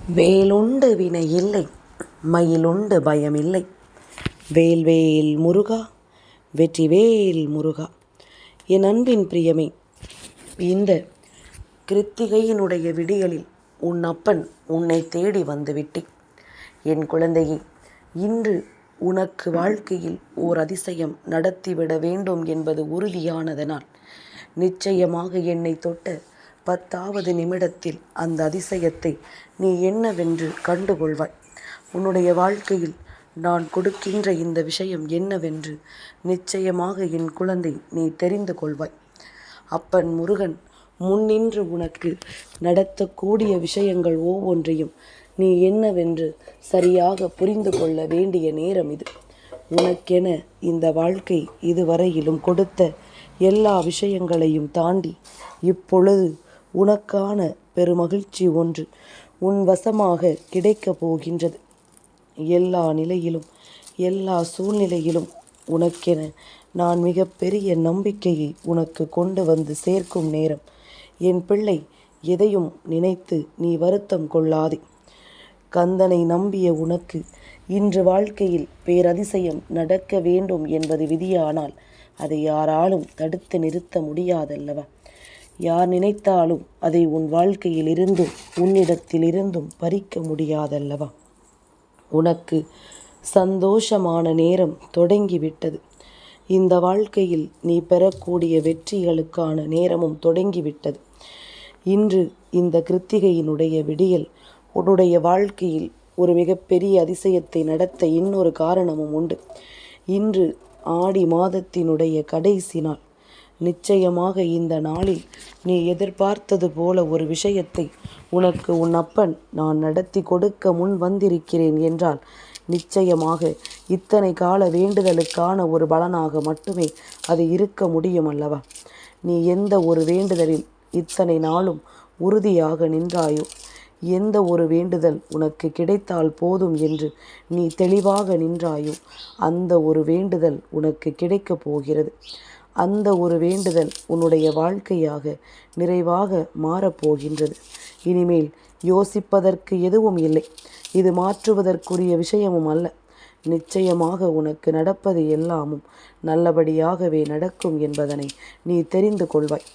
வேலுண்டு வினையில்லை, மயிலுண்டு பயமில்லை. வேல்வேல் முருகா, வெற்றிவேல் முருகா. என் அன்பின் பிரியமே, இந்த கிருத்திகையினுடைய விடியலில் உன் அப்பன் உன்னை தேடி வந்து விட்டேன். என் குழந்தையே, இன்று உனக்கு வாழ்க்கையில் ஓர் அதிசயம் நடத்திவிட வேண்டும் என்பது உறுதியானதனால் நிச்சயமாக என்னை தொட்ட 10வது நிமிடத்தில் அந்த அதிசயத்தை நீ என்னவென்று கண்டுகொள்வாய். உன்னுடைய வாழ்க்கையில் நான் கொடுக்கின்ற இந்த விஷயம் என்னவென்று நிச்சயமாக என் குழந்தை நீ தெரிந்து கொள்வாய். அப்பன் முருகன் முன்னின்று உனக்கு நடத்தக்கூடிய விஷயங்கள் ஒவ்வொன்றையும் நீ என்னவென்று சரியாக புரிந்து கொள்ள வேண்டிய நேரம் இது. உனக்கென இந்த வாழ்க்கை இதுவரையிலும் கொடுத்த எல்லா விஷயங்களையும் தாண்டி இப்பொழுது உனக்கான பெருமகிழ்ச்சி ஒன்று உன் வசமாக கிடைக்கப் போகின்றது. எல்லா நிலையிலும் எல்லா சூழ்நிலையிலும் உனக்கென நான் மிகப்பெரிய நம்பிக்கையை உனக்கு கொண்டு வந்து சேர்க்கும் நேரம். என் பிள்ளை, எதையும் நினைத்து நீ வருத்தம் கொள்ளாதே. கந்தனை நம்பிய உனக்கு இன்று வாழ்க்கையில் பேரதிசயம் நடக்க வேண்டும் என்பது விதியானால் அதை யாராலும் தடுத்து நிறுத்த முடியாதல்லவா? யார் நினைத்தாலும் அதை உன் வாழ்க்கையில் இருந்தும் உன்னிடத்திலிருந்தும் பறிக்க முடியாதல்லவா? உனக்கு சந்தோஷமான நேரம் தொடங்கிவிட்டது. இந்த வாழ்க்கையில் நீ பெறக்கூடிய வெற்றிகளுக்கான நேரமும் தொடங்கிவிட்டது. இன்று இந்த கிருத்திகையினுடைய விடியல் உன்னுடைய வாழ்க்கையில் ஒரு மிகப்பெரிய அதிசயத்தை நடத்த இன்னொரு காரணமும் உண்டு. இன்று ஆடி மாதத்தினுடைய கடைசி நாள். நிச்சயமாக இந்த நாளில் நீ எதிர்பார்த்தது போல ஒரு விஷயத்தை உனக்கு உன் அப்பன் நான் நடத்தி கொடுக்க முன் வந்திருக்கிறேன் என்றால் நிச்சயமாக இத்தனை கால வேண்டுதலுக்கான ஒரு பலனாக மட்டுமே அது இருக்க முடியும் அல்லவா? நீ எந்த ஒரு வேண்டுதலில் இத்தனை நாளும் உறுதியாக நின்றாயோ, எந்த ஒரு வேண்டுதல் உனக்கு கிடைத்தால் போதும் என்று நீ தெளிவாக நின்றாயோ, அந்த ஒரு வேண்டுதல் உனக்கு கிடைக்கப் போகிறது. அந்த ஒரு வேண்டுதல் உன்னுடைய வாழ்க்கையாக நிறைவாக மாறப்போகின்றது. இனிமேல் யோசிப்பதற்கு எதுவும் இல்லை. இது மாற்றுவதற்குரிய விஷயமும் அல்ல. நிச்சயமாக உனக்கு நடப்பது எல்லாமும் நல்லபடியாகவே நடக்கும் என்பதனை நீ தெரிந்து கொள்வாய்.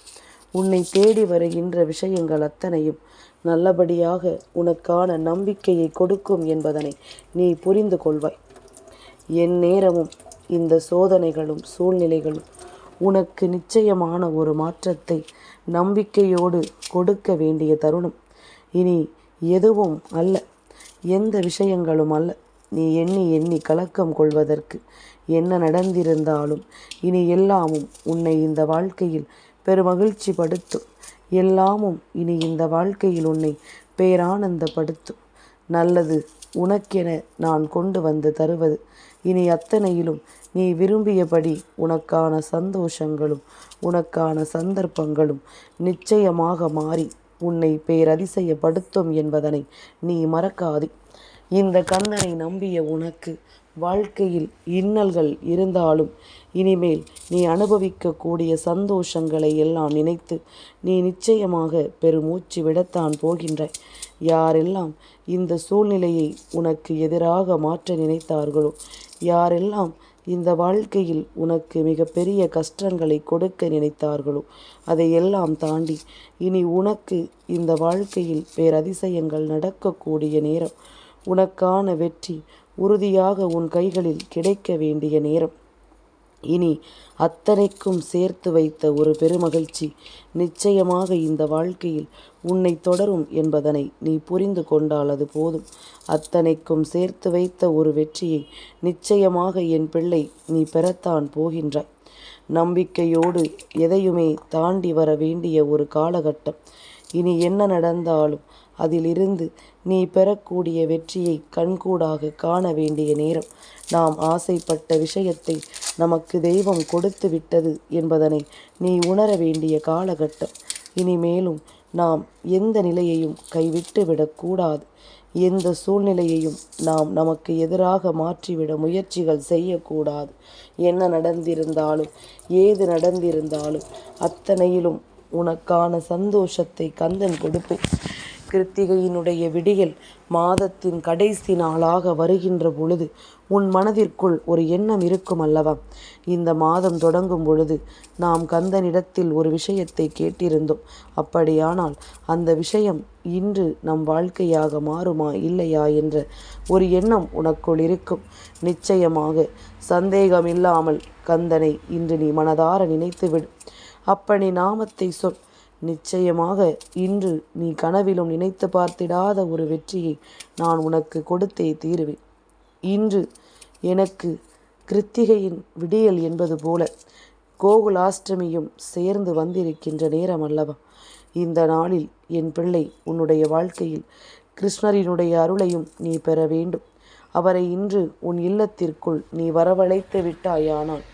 உன்னை தேடி வருகின்ற விஷயங்கள் அத்தனையும் நல்லபடியாக உனக்கான நம்பிக்கையை கொடுக்கும் என்பதனை நீ புரிந்து கொள்வாய். என் நேரமும் இந்த சோதனைகளும் சூழ்நிலைகளும் உனக்கு நிச்சயமான ஒரு மாற்றத்தை நம்பிக்கையோடு கொடுக்க வேண்டிய தருணம். இனி எதுவும் அல்ல, எந்த விஷயங்களும் அல்ல நீ எண்ணி எண்ணி கலக்கம் கொள்வதற்கு. என்ன நடந்திருந்தாலும் இனி எல்லாமும் உன்னை இந்த வாழ்க்கையில் பெருமகிழ்ச்சி படுத்தும். எல்லாமும் இனி இந்த வாழ்க்கையில் உன்னை பேரானந்தப்படுத்தும். நல்லது உனக்கென நான் கொண்டு வந்து தருவது இனி அத்தனையிலும் நீ விரும்பியபடி உனக்கான சந்தோஷங்களும் உனக்கான சந்தர்ப்பங்களும் நிச்சயமாக மாறி உன்னை பேரதிசயப்படுத்தும் என்பதனை நீ மறக்காதே. இந்த கந்தனை நம்பிய உனக்கு வாழ்க்கையில் இன்னல்கள் இருந்தாலும் இனிமேல் நீ அனுபவிக்கக்கூடிய சந்தோஷங்களை எல்லாம் நினைத்து நீ நிச்சயமாக பெருமூச்சு விடத்தான் போகின்றாய். யாரெல்லாம் இந்த சூழ்நிலையை உனக்கு எதிராக மாற்ற நினைத்தார்களோ, யாரெல்லாம் இந்த வாழ்க்கையில் உனக்கு மிகப்பெரிய கஷ்டங்களை கொடுக்க நினைத்தார்களோ, அதையெல்லாம் தாண்டி இனி உனக்கு இந்த வாழ்க்கையில் பேரதிசயங்கள் நடக்கக்கூடிய நேரம். உனக்கான வெற்றி உறுதியாக உன் கைகளில் கிடைக்க வேண்டிய நேரம். இனி அத்தனைக்கும் சேர்த்து வைத்த ஒரு பெருமகிழ்ச்சி நிச்சயமாக இந்த வாழ்க்கையில் உன்னை தொடரும் என்பதனை நீ புரிந்து கொண்டால் அது போதும். அத்தனைக்கும் சேர்த்து வைத்த ஒரு வெற்றியை நிச்சயமாக என் பிள்ளை நீ பெறத்தான் போகின்றாய். நம்பிக்கையோடு எதையுமே தாண்டி வர வேண்டிய ஒரு காலகட்டம். இனி என்ன நடந்தாலும் அதிலிருந்து நீ பெறக்கூடிய வெற்றியை கண்கூடாக காண வேண்டிய நேரம். நாம் ஆசைப்பட்ட விஷயத்தை நமக்கு தெய்வம் கொடுத்து விட்டது என்பதனை நீ உணர வேண்டிய காலகட்டம். இனிமேலும் நாம் எந்த நிலையையும் கைவிட்டு விடக்கூடாது. எந்த சூழ்நிலையையும் நாம் நமக்கு எதிராக மாற்றிவிட முயற்சிகள் செய்யக்கூடாது. என்ன நடந்திருந்தாலும் ஏது நடந்திருந்தாலும் அத்தனையிலும் உனக்கான சந்தோஷத்தை கந்தன் கொடுப்பேன். கிருத்திகையினுடைய விடியல் மாதத்தின் கடைசி நாளாக வருகின்ற பொழுது உன் மனதிற்குள் ஒரு எண்ணம் இருக்கும் அல்லவா? இந்த மாதம் தொடங்கும் பொழுது நாம் கந்தனிடத்தில் ஒரு விஷயத்தை கேட்டிருந்தோம். அப்படியானால் அந்த விஷயம் இன்று நம் வாழ்க்கையாக மாறுமா இல்லையா என்ற ஒரு எண்ணம் உனக்குள் இருக்கும். நிச்சயமாக சந்தேகமில்லாமல் கந்தனை இன்று நீ மனதார நினைத்துவிடு. அப்பனி நாமத்தை சொல். நிச்சயமாக இன்று நீ கனவிலும் நினைத்து பார்த்திடாத ஒரு வெற்றியை நான் உனக்கு கொடுத்தே தீருவேன். இன்று எனக்கு கிருத்திகையின் விடியல் என்பது போல கோகுலாஷ்டமியும் சேர்ந்து வந்திருக்கின்ற நேரம் அல்லவா? இந்த நாளில் என் பிள்ளை உன்னுடைய வாழ்க்கையில் கிருஷ்ணரினுடைய அருளையும் நீ பெற வேண்டும். அவரை இன்று உன் இல்லத்திற்குள் நீ வரவழைத்து விட்டாயானால்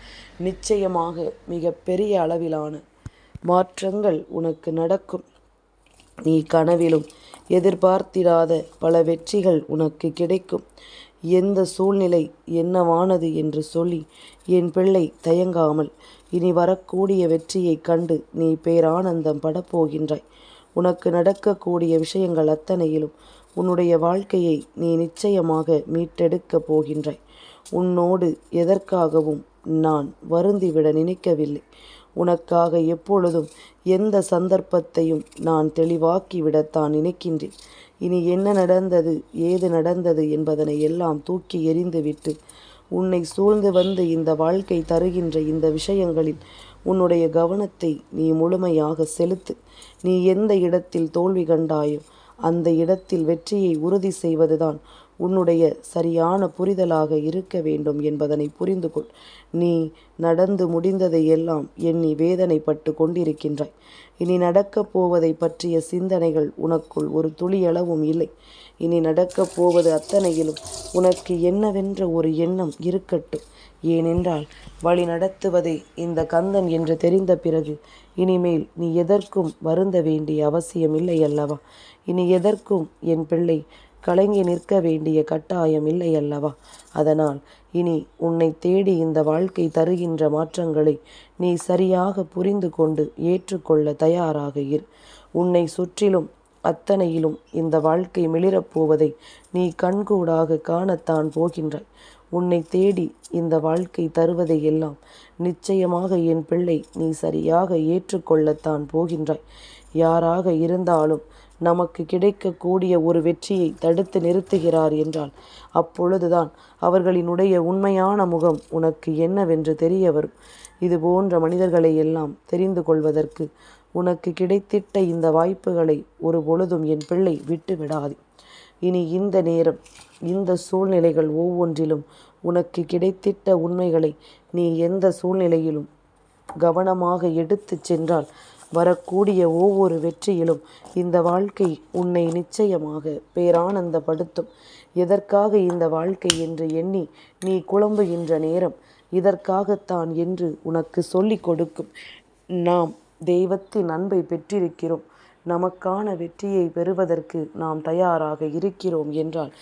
நிச்சயமாக மிக பெரிய அளவிலான மாற்றங்கள் உனக்கு நடக்கும். நீ கனவிலும் எதிர்பார்த்திராத பல வெற்றிகள் உனக்கு கிடைக்கும். எந்த சூழ்நிலை என்னவானது என்று சொல்லி என் பிள்ளை தயங்காமல் இனி வரக்கூடிய வெற்றியைக் கண்டு நீ பேரானந்தம் படப்போகின்றாய். உனக்கு நடக்கக்கூடிய விஷயங்கள் அத்தனையிலும் உன்னுடைய வாழ்க்கையை நீ நிச்சயமாக மீட்டெடுக்கப் போகின்றாய். உன்னோடு எதற்காகவும் நான் வருந்திவிட நினைக்கவில்லை. உனக்காக எப்பொழுதும் எந்த சந்தர்ப்பத்தையும் நான் தெளிவாக்கிவிடத்தான் நினைக்கின்றேன். இனி என்ன நடந்தது ஏது நடந்தது என்பதனை எல்லாம் தூக்கி எறிந்துவிட்டு உன்னை சூழ்ந்து வந்து இந்த வாழ்க்கை தருகின்ற இந்த விஷயங்களில் உன்னுடைய கவனத்தை நீ முழுமையாக செலுத்து. நீ எந்த இடத்தில் தோல்வி கண்டாயோ அந்த இடத்தில் வெற்றியை உறுதி செய்வதுதான் உன்னுடைய சரியான புரிதலாக இருக்க வேண்டும் என்பதனை புரிந்து கொள். நீ நடந்து முடிந்ததை எல்லாம் எண்ணி வேதனைப்பட்டு கொண்டிருக்கின்றாய். இனி நடக்கப் போவதை பற்றிய சிந்தனைகள் உனக்குள் ஒரு துளியளவும் இல்லை. இனி நடக்கப் போவது அத்தனையிலும் உனக்கு என்னவென்ற ஒரு எண்ணம் இருக்கட்டும். ஏனென்றால் வழி நடத்துவதே இந்த கந்தன் என்று தெரிந்த பிறகு இனிமேல் நீ எதற்கும் வருந்த வேண்டிய அவசியம் இல்லை அல்லவா? இனி எதற்கும் என் பிள்ளை கலங்கி நிற்க வேண்டிய கட்டாயம் இல்லை அல்லவா? அதனால் இனி உன்னை தேடி இந்த வாழ்க்கை தருகின்ற மாற்றங்களை நீ சரியாக புரிந்து கொண்டு ஏற்றுக்கொள்ள தயாராக இரு. உன்னை சுற்றிலும் அத்தனையிலும் இந்த வாழ்க்கை மிளிரப்போவதை நீ கண்கூடாக காணத்தான் போகின்றாய். உன்னை தேடி இந்த வாழ்க்கை தருவதை எல்லாம் நிச்சயமாக என் பிள்ளை நீ சரியாக ஏற்றுக்கொள்ளத்தான் போகின்றாய். யாராக இருந்தாலும் நமக்கு கிடைக்கக்கூடிய ஒரு வெற்றியை தடுத்து நிறுத்துகிறார் என்றால் அப்பொழுதுதான் அவர்களினுடைய உண்மையான முகம் உனக்கு என்னவென்று தெரிய வரும். இது போன்ற மனிதர்களை எல்லாம் தெரிந்து கொள்வதற்கு உனக்கு கிடைத்திட்ட இந்த வாய்ப்புகளை ஒரு பொழுதும் என் பிள்ளை விட்டு விடாதே. இனி இந்த நேரம் இந்த சூழ்நிலைகள் ஒவ்வொன்றிலும் உனக்கு கிடைத்திட்ட உண்மைகளை நீ எந்த சூழ்நிலையிலும் கவனமாக எடுத்து சென்றால் வரக்கூடிய ஒவ்வொரு வெற்றியிலும் இந்த வாழ்க்கை உன்னை நிச்சயமாக பேரானந்தப்படுத்தும். எதற்காக இந்த வாழ்க்கை என்று எண்ணி நீ குழம்புகின்ற நேரம் இதற்காகத்தான் என்று உனக்கு சொல்லிக் கொடுக்கும். நாம் தெய்வத்தின் அன்பை பெற்றிருக்கிறோம். நமக்கான வெற்றியை பெறுவதற்கு நாம் தயாராக இருக்கிறோம் என்றால்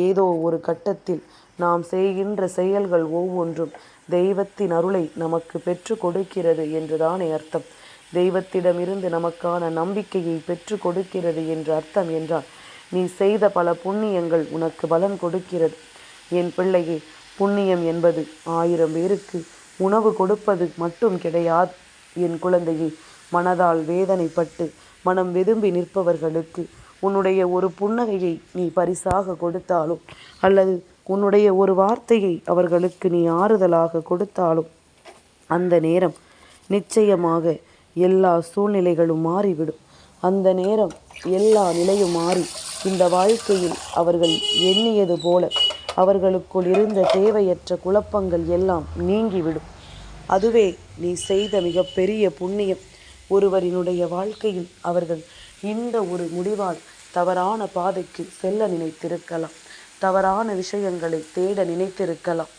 ஏதோ ஒரு கட்டத்தில் நாம் செய்கின்ற செயல்கள் ஒவ்வொன்றும் தெய்வத்தின் அருளை நமக்கு பெற்று கொடுக்கிறது என்றுதானே அர்த்தம். தெய்வத்திடமிருந்து நமக்கான நம்பிக்கையை பெற்று கொடுக்கிறது என்று அர்த்தம் என்றால் நீ செய்த பல புண்ணியங்கள் உனக்கு பலன் கொடுக்கிறது. என் பிள்ளையே, புண்ணியம் என்பது 1000 பேருக்கு உணவு கொடுப்பது மட்டும் கிடையாது. என் குழந்தையே, மனதால் வேதனைப்பட்டு மனம் வெதும்பி நிற்பவர்களுக்கு உன்னுடைய ஒரு புன்னகையை நீ பரிசாக கொடுத்தாலும் அல்லது உன்னுடைய ஒரு வார்த்தையை அவர்களுக்கு நீ ஆறுதலாக கொடுத்தாலும் அந்த நேரம் நிச்சயமாக எல்லா சூழ்நிலைகளும் மாறிவிடும். அந்த நேரம் எல்லா நிலையும் மாறி இந்த வாழ்க்கையில் அவர்கள் எண்ணியது போல அவர்களுக்குள் இருந்த தேவையற்ற குழப்பங்கள் எல்லாம் நீங்கிவிடும். அதுவே நீ செய்த மிகப்பெரிய புண்ணியம். ஒருவரினுடைய வாழ்க்கையில் அவர்கள் இந்த ஒரு முடிவால் தவறான பாதைக்கு செல்ல நினைத்திருக்கலாம், தவறான விஷயங்களை தேட நினைத்திருக்கலாம்.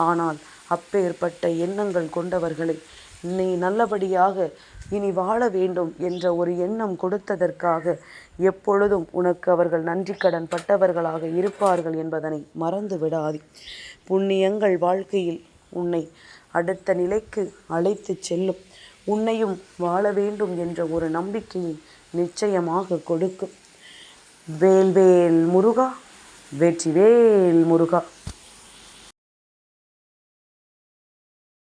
ஆனால் அப்பேற்பட்ட எண்ணங்கள் கொண்டவர்களை நீ நல்லபடியாக இனி வாழ வேண்டும் என்ற ஒரு எண்ணம் கொடுத்ததற்காக எப்பொழுதும் உனக்கு அவர்கள் நன்றி கடன் பட்டவர்களாக இருப்பார்கள் என்பதனை மறந்து விடாதே. புண்ணியங்கள் வாழ்க்கையில் உன்னை அடுத்த நிலைக்கு அழைத்து செல்லும். உன்னையும் வாழ வேண்டும் என்ற ஒரு நம்பிக்கையை நிச்சயமாக கொடுக்கும். வேல்வேல் முருகா, வெற்றிவேல் முருகா.